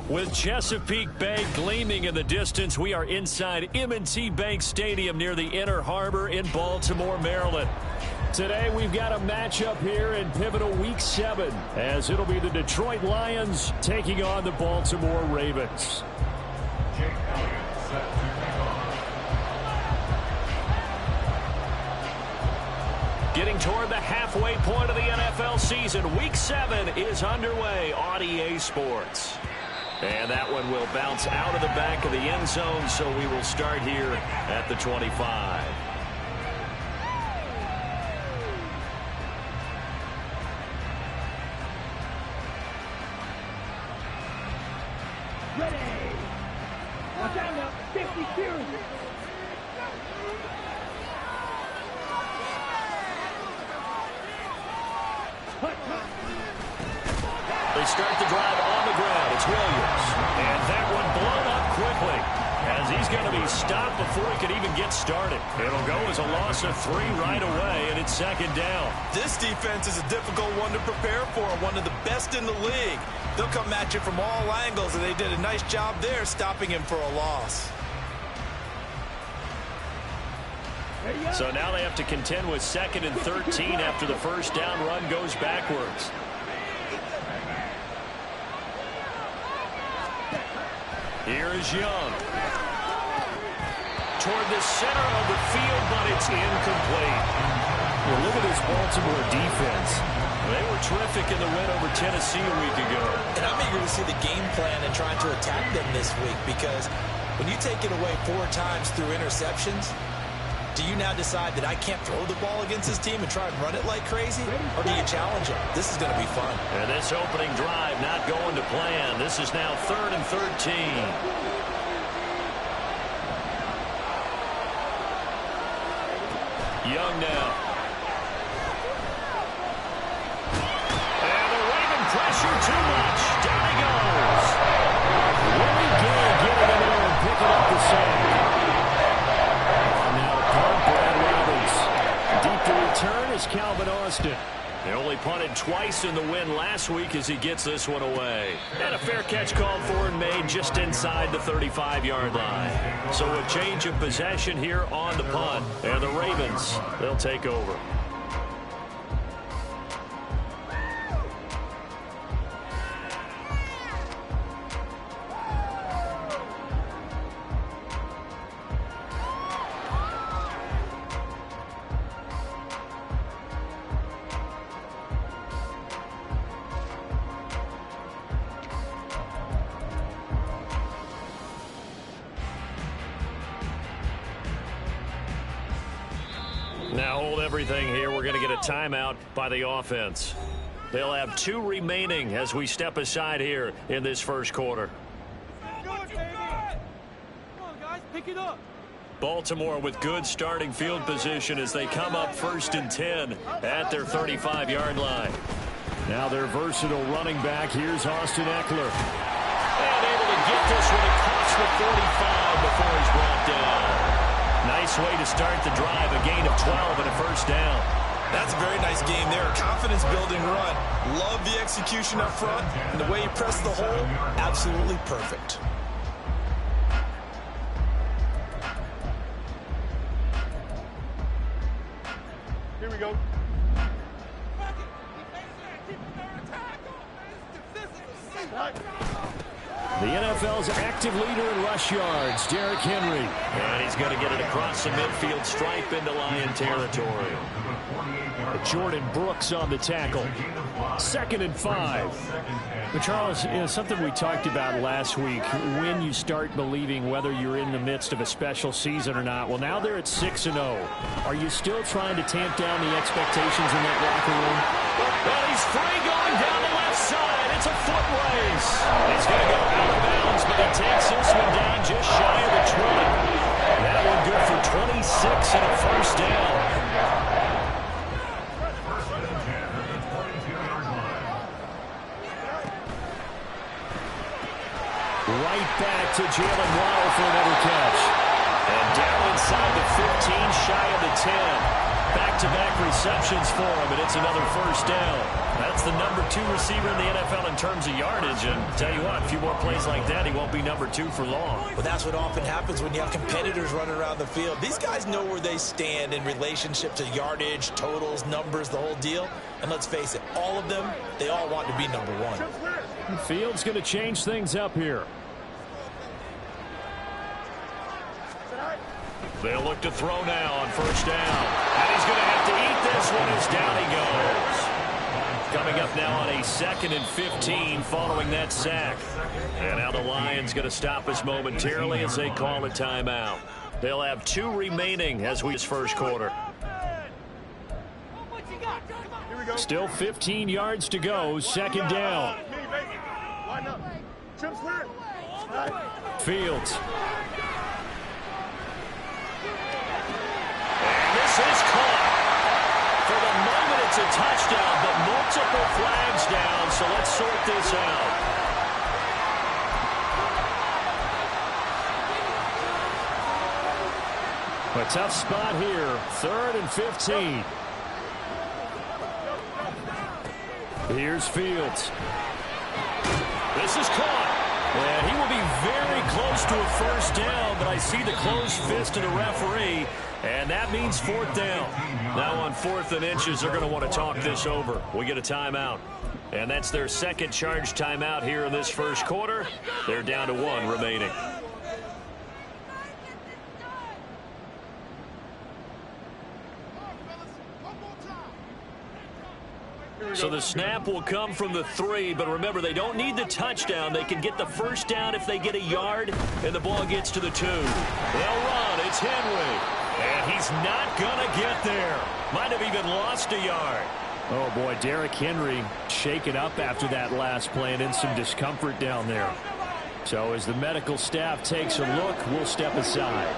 With Chesapeake Bay gleaming in the distance, we are inside M&T Bank Stadium near the Inner Harbor in Baltimore, Maryland. Today we've got a matchup here in pivotal Week 7, as it'll be the Detroit Lions taking on the Baltimore Ravens. Getting toward the halfway point of the NFL season, Week 7 is underway on EA Sports. And that one will bounce out of the back of the end zone, so we will start here at the 25. Ready. Watch out now. 52. They start the drive on the ground. It's Williams. And that one blown up quickly, as he's going to be stopped before he could even get started. It'll go as a loss of 3 right away, and it's second down. This defense is a difficult one to prepare for, one of the best in the league. They'll come at you from all angles, and they did a nice job there stopping him for a loss. So now they have to contend with 2nd and 13 after the first down run goes backwards. Here is Young. Toward the center of the field, but it's incomplete. Well, look at this Baltimore defense. They were terrific in the win over Tennessee a week ago. And I'm eager to see the game plan and trying to attack them this week, because when you take it away 4 times through interceptions, do you now decide that I can't throw the ball against this team and try and run it like crazy? Or do you challenge them? This is going to be fun. And this opening drive not going to plan. This is now 3rd and 13. Young now. And the Raven pressure too much. Down he goes. Willie Gay getting in there and picking up the sack. Deep to return is Calvin Austin. They only punted twice in the win last week as he gets this one away. And a fair catch called for and made just inside the 35-yard line. So a change of possession here on the punt. And the Ravens, they'll take over. Now hold everything here. We're going to get a timeout by the offense. They'll have 2 remaining as we step aside here in this first quarter. Come on, guys, pick it up. Baltimore with good starting field position as they come up 1st and 10 at their 35-yard line. Now their versatile running back. Here's Austin Eckler. And able to get this one across the 45 before he's brought down. Nice way to start the drive, a gain of 12 and a first down. That's a very nice game there. A confidence-building run. Love the execution up front, and the way he pressed the hole, absolutely perfect. Here we go. The NFL's active leader in rush yards, Derrick Henry. And he's going to get it across the midfield stripe into Lion territory. Jordan Brooks on the tackle. 2nd and 5. But Charles, something we talked about last week, when you start believing whether you're in the midst of a special season or not. Well, now they're at 6-0. Are you still trying to tamp down the expectations in that locker room? Well, he's free going down the left side. It's a foot race. He's going to go out of bounds, but he takes this one down just shy of the 20. That one good for 26 and a first down. Right back to Jalen Waddle for another catch. And down inside the 15, shy of the 10. Back back-to-back receptions for him, and it's another first down. That's the number 2 receiver in the NFL in terms of yardage, and tell you what, a few more plays like that, he won't be number 2 for long. Well, that's what often happens when you have competitors running around the field. These guys know where they stand in relationship to yardage, totals, numbers, the whole deal. And let's face it, all of them, they all want to be number 1. Fields going to change things up here. They'll look to throw now on first down. And he's going to have to eat this one as down he goes. Coming up now on a 2nd and 15 following that sack. And now the Lions going to stop us momentarily as they call a timeout. They'll have 2 remaining as we first quarter. Still 15 yards to go. 2nd down. Fields. And this is caught. For the moment, it's a touchdown, but multiple flags down, so let's sort this out. A tough spot here. 3rd and 15. Here's Fields. This is caught. And he will be very close to a first down, but I see the closed fist of the referee, and that means 4th down. Now on 4th and inches, they're going to want to talk this over. We get a timeout. And that's their 2nd charge timeout here in this first quarter. They're down to 1 remaining. So the snap will come from the 3, but remember, they don't need the touchdown. They can get the first down if they get a yard, and the ball gets to the 2. They'll run. It's Henry. And he's not going to get there. Might have even lost a yard. Oh, boy, Derrick Henry shaken up after that last play and in some discomfort down there. So as the medical staff takes a look, we'll step aside.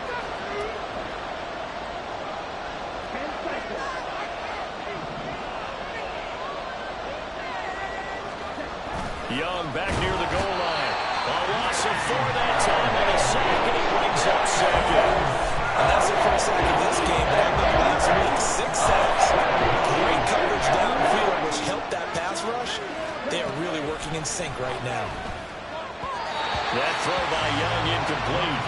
Young back near the goal line. A loss of 4 that time on a sack, and he brings up 2nd. And that's the first sack of this game. That happened last week. 6 sacks. Great coverage downfield, which helped that pass rush. They are really working in sync right now. That throw by Young incomplete.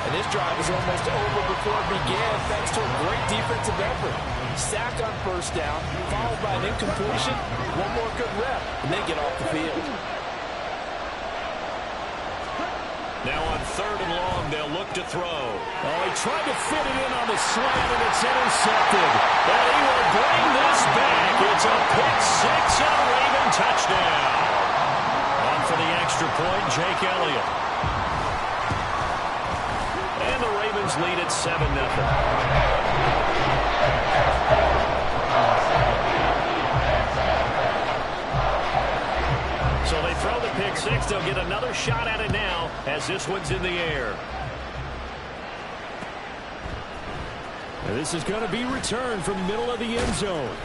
And this drive was almost over before it began thanks to a great defensive effort. Sack on first down, followed by an incompletion, 1 more good rep, and they get off the field. Now on 3rd and long, they'll look to throw. Oh, he tried to fit it in on the slant, and it's intercepted. And he will bring this back. It's a pick 6 and a Raven touchdown. On for the extra point, Jake Elliott. And the Ravens lead at 7-0. So they throw the pick 6. They'll get another shot at it now as this one's in the air. And this is going to be returned from the middle of the end zone.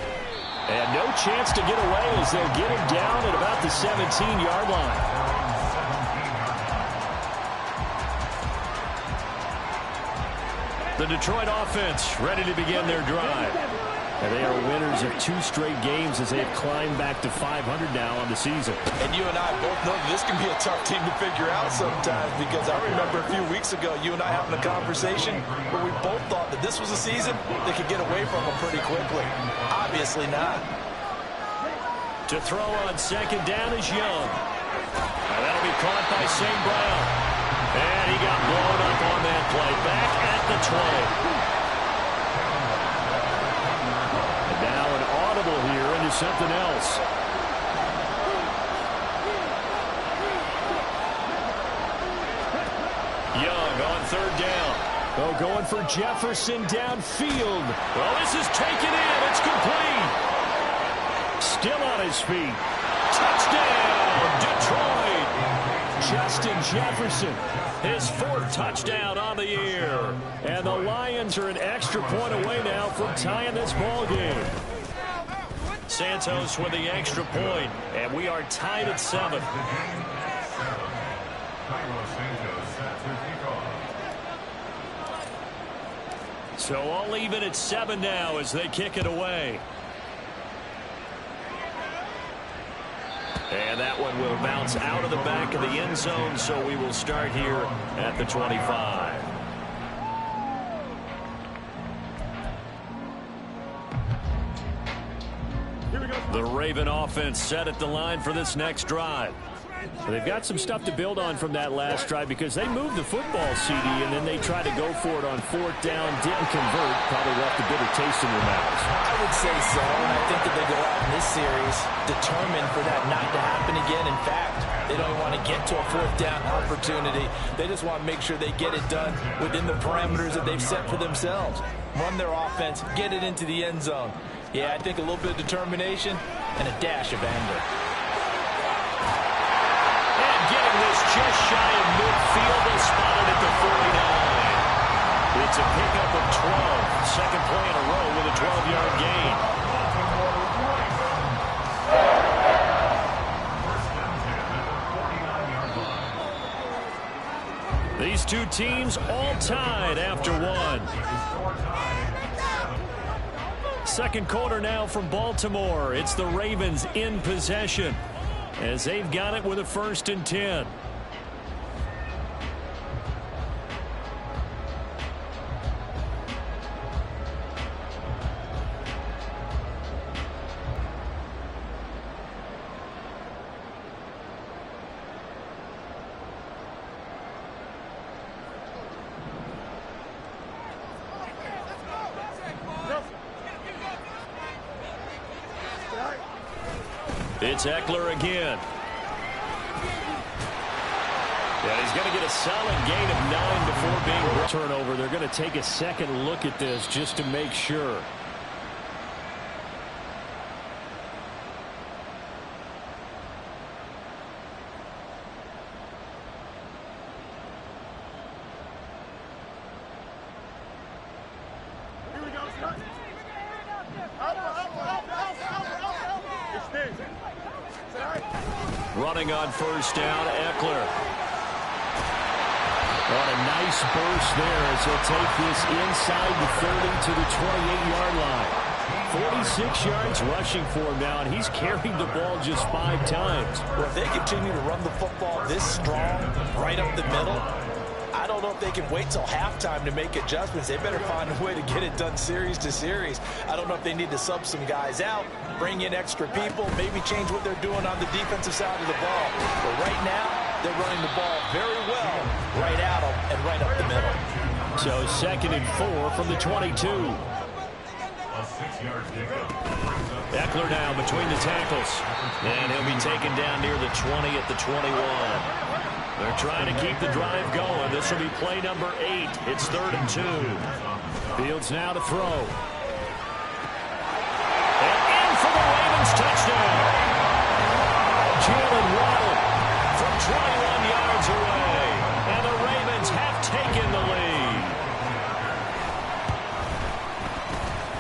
And no chance to get away as they'll get him down at about the 17-yard line. The Detroit offense ready to begin their drive. And they are winners of 2 straight games as they've climbed back to 500 now on the season. And you and I both know that this can be a tough team to figure out sometimes, because I remember a few weeks ago you and I having a conversation where we both thought that this was a season they could get away from them pretty quickly. Obviously not. To throw on 2nd down is Young. And that'll be caught by St. Brown. And he got blown up on that play. Back at the 20. Here into something else. Young on 3rd down. Oh, going for Jefferson downfield. Well, this is taken in. It's complete. Still on his feet. Touchdown, Detroit. Justin Jefferson, his 4th touchdown on the year. And the Lions are an extra point away now from tying this ball game. Santos with the extra point, and we are tied at 7. So all even at 7 now as they kick it away. And that one will bounce out of the back of the end zone, so we will start here at the 25. The Raven offense set at the line for this next drive. They've got some stuff to build on from that last drive because they moved the football, CD, and then they tried to go for it on 4th down, didn't convert, probably left a bitter taste in their mouths. I would say so, and I think that they go out in this series determined for that not to happen again. In fact, they don't want to get to a 4th down opportunity. They just want to make sure they get it done within the parameters that they've set for themselves. Run their offense, get it into the end zone. Yeah, I think a little bit of determination and a dash of anger. Getting this just shy of midfield, they spotted at the 49. It's a pickup of 12. Second play in a row with a 12-yard gain. These two teams all tied after one. Second quarter now from Baltimore. It's the Ravens in possession, as they've got it with a 1st and 10. It's Eckler again. Yeah, he's going to get a solid gain of 9 before being turnover. They're going to take a second look at this just to make sure. Running on 1st down, Eckler. On a nice burst there as he'll take this inside the 30 to the 28-yard line. 46 yards rushing for him now, and he's carried the ball just 5 times. Well, if they continue to run the football this strong, right up the middle, I don't know if they can wait till halftime to make adjustments. They better find a way to get it done series to series. I don't know if they need to sub some guys out, bring in extra people, maybe change what they're doing on the defensive side of the ball. But right now, they're running the ball very well right at them and right up the middle. So 2nd and 4 from the 22. Eckler now between the tackles. And he'll be taken down near the 20 at the 21. They're trying to keep the drive going. This will be play number 8. It's 3rd and 2. Fields now to throw. And in for the Ravens touchdown. Jalen Waddle from 21 yards away. And the Ravens have taken the lead.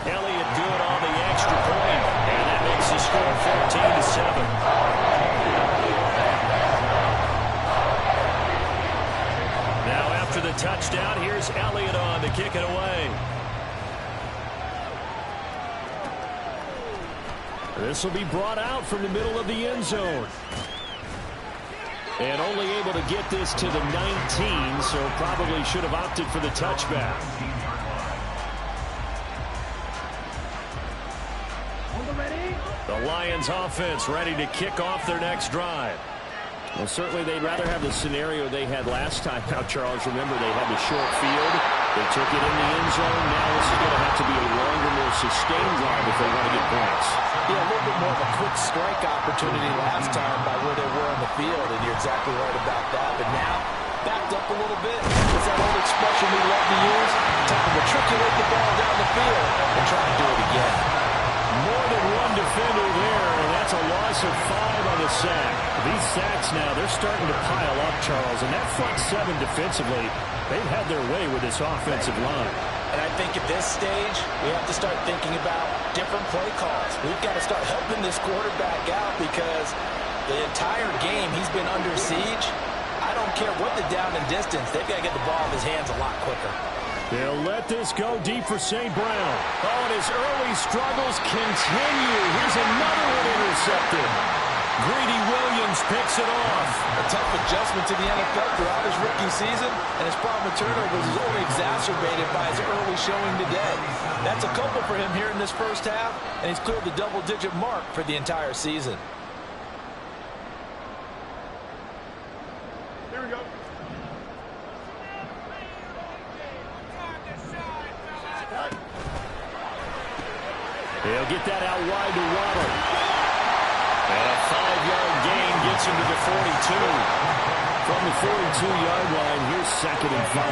Elliott good on the extra point. And that makes the score 14-7. The touchdown. Here's Elliott on to kick it away. This will be brought out from the middle of the end zone. And only able to get this to the 19, so probably should have opted for the touchback. The Lions offense ready to kick off their next drive. Well, certainly they'd rather have the scenario they had last time. Now, Charles, remember, they had the short field. They took it in the end zone. Now this is going to have to be a longer, more sustained drive if they want to get points. Yeah, a little bit more of a quick strike opportunity last time by where they were on the field, and you're exactly right about that. But now, backed up a little bit. It's that old expression we love to use. Time to matriculate the ball down the field and try to do it again. More than one defender there, and that's a loss of 5 on the sack. These sacks now, they're starting to pile up, Charles, and that front 7 defensively, they've had their way with this offensive line. And I think at this stage, we have to start thinking about different play calls. We've got to start helping this quarterback out because the entire game he's been under siege. I don't care what the down and distance, they've got to get the ball in his hands a lot quicker. They'll let this go deep for St. Brown. Oh, and his early struggles continue. Here's another one intercepted. Greedy Williams picks it off. A tough adjustment to the NFL throughout his rookie season, and his problem with turnovers is only exacerbated by his early showing today. That's a couple for him here in this first half, and he's cleared the double-digit mark for the entire season. Here we go. They'll get that out wide to Waddle. And a 5-yard gain gets him to the 42. From the 42-yard line, here's 2nd and 5.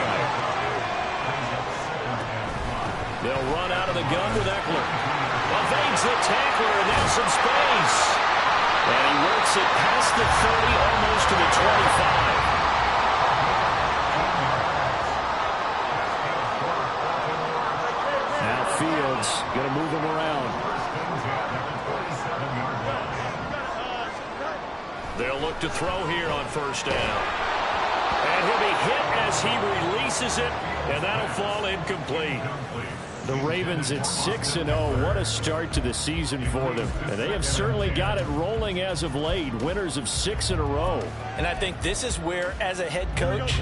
They'll run out of the gun with Eckler. Evades the tackler, and now some space. And he works it past the 30, almost to the 25. Now Fields going to move him around. They'll look to throw here on first down. And he'll be hit as he releases it, and that'll fall incomplete. The Ravens at 6-0. What a start to the season for them. And they have certainly got it rolling as of late. Winners of 6 in a row. And I think this is where, as a head coach,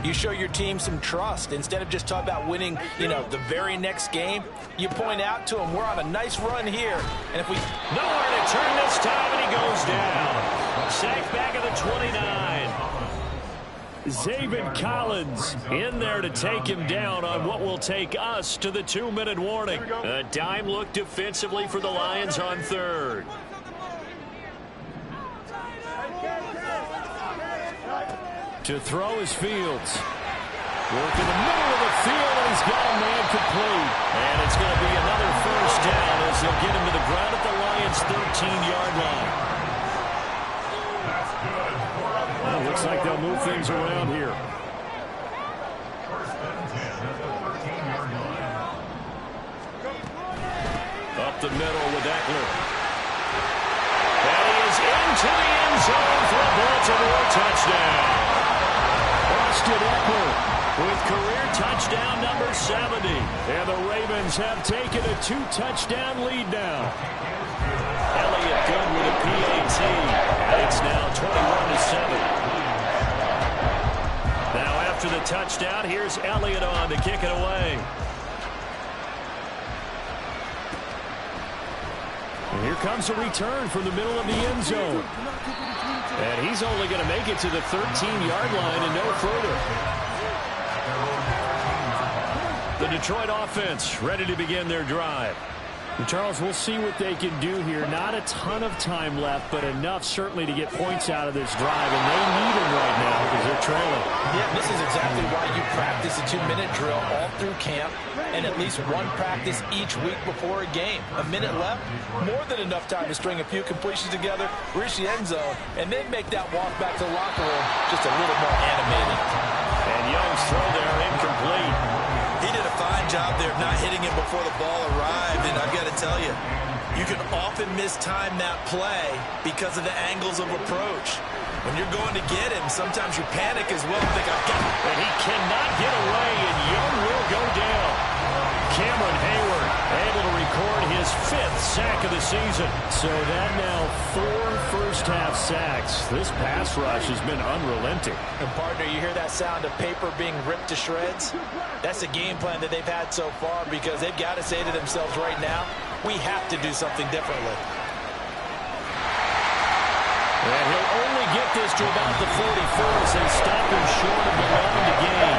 you show your team some trust. Instead of just talking about winning, the very next game, you point out to them, we're on a nice run here. And if we... Nowhere to turn this time, and he goes down. Sacked back at the 29. Zaven Collins in there to take him down on what will take us to the 2-minute warning. A dime look defensively for the Lions on 3rd. To throw is Fields. Work in the middle of the field, and he's got a man complete. And it's going to be another first down as they'll get him to the ground at the Lions' 13-yard line. Well, looks like they'll move things around here. Up the middle with Eckler. And he is into the end zone for a Baltimore touchdown. Austin Eckler with career touchdown number 70. And the Ravens have taken a 2-touchdown lead now. Elliott good with a PAT. And it's now 21-7. Now after the touchdown, here's Elliott on to kick it away. And here comes a return from the middle of the end zone. And he's only going to make it to the 13-yard line and no further. The Detroit offense ready to begin their drive. And Charles, we'll see what they can do here. Not a ton of time left, but enough certainly to get points out of this drive. And they need them right now because they're trailing. Yeah, this is exactly why you practice a 2-minute drill all through camp and at least one practice each week before a game. A minute left, more than enough time to string a few completions together, reach the end zone, and then make that walk back to the locker room just a little more animated. And Young's throw there incomplete. He did a fine job there of not hitting it before the ball arrived, and I've got to tell you, you can often mistime that play because of the angles of approach. When you're going to get him, sometimes you panic as well and think, I've got him. And he cannot get away, and Young will go down. Cameron Hayward able to record his 5th sack of the season. So that now 4 first-half sacks. This pass rush has been unrelenting. And partner, you hear that sound of paper being ripped to shreds? That's the game plan that they've had so far because they've got to say to themselves right now, we have to do something differently. And he'll only get this to about the 44 as they stop him short of 11 to gain.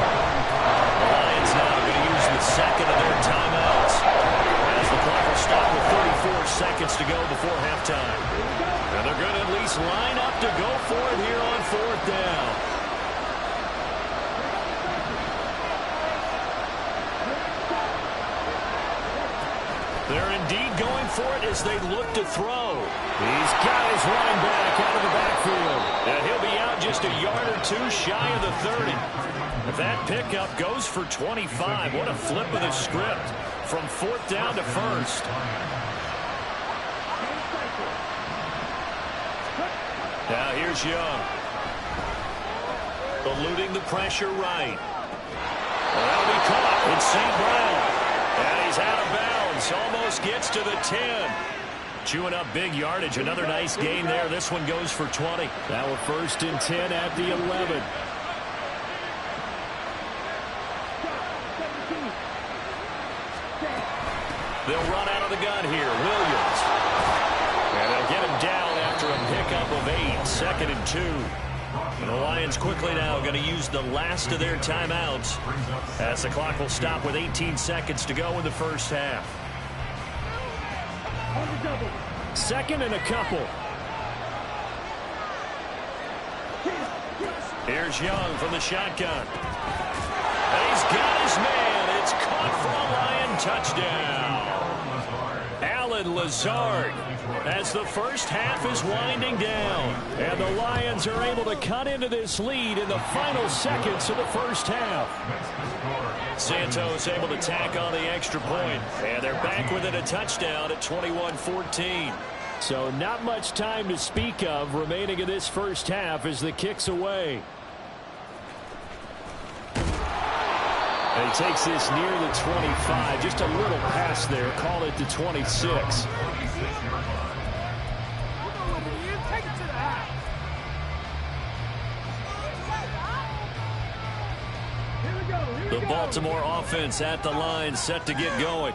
The Lions now going to use the second of their timeouts as the clock will stop with 34 seconds to go before halftime. And they're going to at least line up to go for it here on 4th down. They're indeed going for it as they look to throw. He's got his running back out of the backfield. And he'll be out just a yard or two shy of the 30. If that pickup goes for 25, what a flip of the script from 4th down to 1st. Now here's Young. Eluding the pressure right. That'll be caught. It's St. Brown. And he's out of bounds. Almost gets to the 10. Chewing up big yardage. Another nice gain there. This one goes for 20. Now a 1st and 10 at the 11. They'll run out of the gun here. Williams. And they'll get him down after a pickup of 8. 2nd and 2. And the Lions quickly now going to use the last of their timeouts as the clock will stop with 18 seconds to go in the first half. 2nd and a couple. Here's Young from the shotgun. And he's got his man. It's caught for a Lion touchdown. Alan Lazard as the first half is winding down. And the Lions are able to cut into this lead in the final seconds of the first half. Santos able to tack on the extra point. And they're back within a touchdown at 21-14. So not much time to speak of remaining in this first half as the kick's away. And he takes this near the 25. Just a little pass there. Call it the 26. The Baltimore offense at the line set to get going.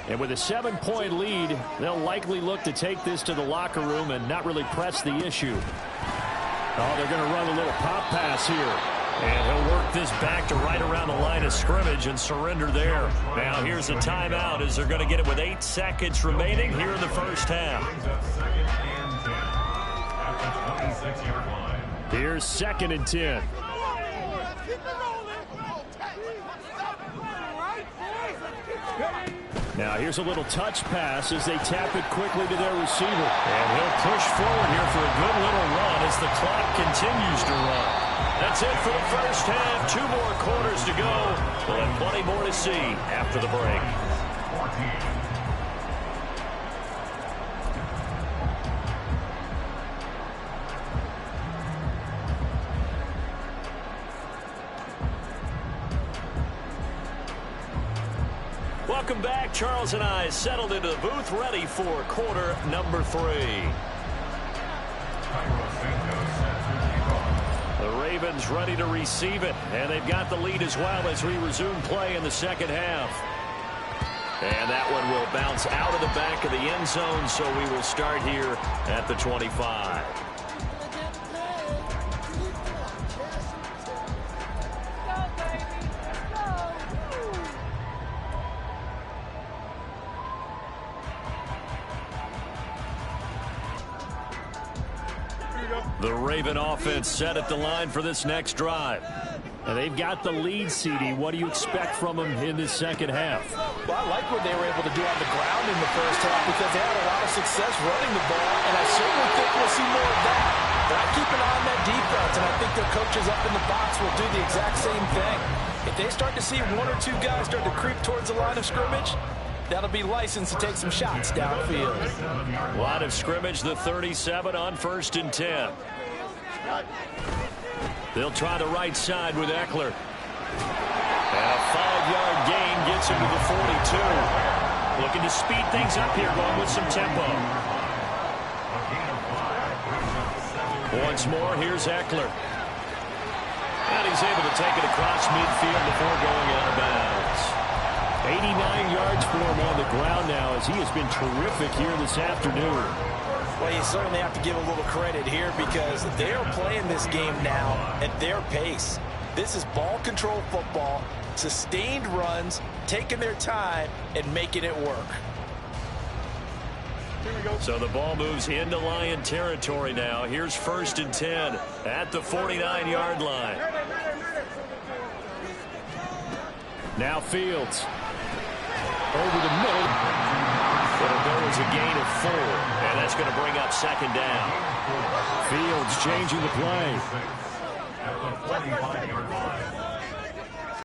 And with a 7-point lead, they'll likely look to take this to the locker room and not really press the issue. Oh, they're going to run a little pop pass here. And he'll work this back to right around the line of scrimmage and surrender there. Now here's a timeout as they're going to get it with 8 seconds remaining here in the first half. Here's 2nd and 10. Now here's a little touch pass as they tap it quickly to their receiver. And he'll push forward here for a good little run as the clock continues to run. That's it for the first half. 2 more quarters to go. We'll have plenty more to see after the break. Welcome back. Charles and I settled into the booth ready for quarter number 3. The Ravens ready to receive it, and they've got the lead as well as we resume play in the second half. And that one will bounce out of the back of the end zone, so we will start here at the 25. The Raven offense set at the line for this next drive. And they've got the lead, CD. What do you expect from them in this second half? Well, I like what they were able to do on the ground in the first half because they had a lot of success running the ball, and I certainly think we'll see more of that. But I keep an eye on that defense, and I think their coaches up in the box will do the exact same thing. If they start to see 1 or 2 guys start to creep towards the line of scrimmage, that'll be licensed to take some shots downfield. Line of scrimmage, the 37 on 1st and 10. They'll try the right side with Eckler. And a 5-yard gain gets him to the 42. Looking to speed things up here, going with some tempo. Once more, here's Eckler. And he's able to take it across midfield before going out of bounds. 89 yards for him on the ground now as he has been terrific here this afternoon. Well, you certainly have to give a little credit here because they're playing this game now at their pace. This is ball control football, sustained runs, taking their time, and making it work. So the ball moves into Lion territory now. Here's 1st and 10 at the 49-yard line. Now Fields. Over the middle. It'll go as a gain of 4, and that's going to bring up 2nd down. Fields changing the play.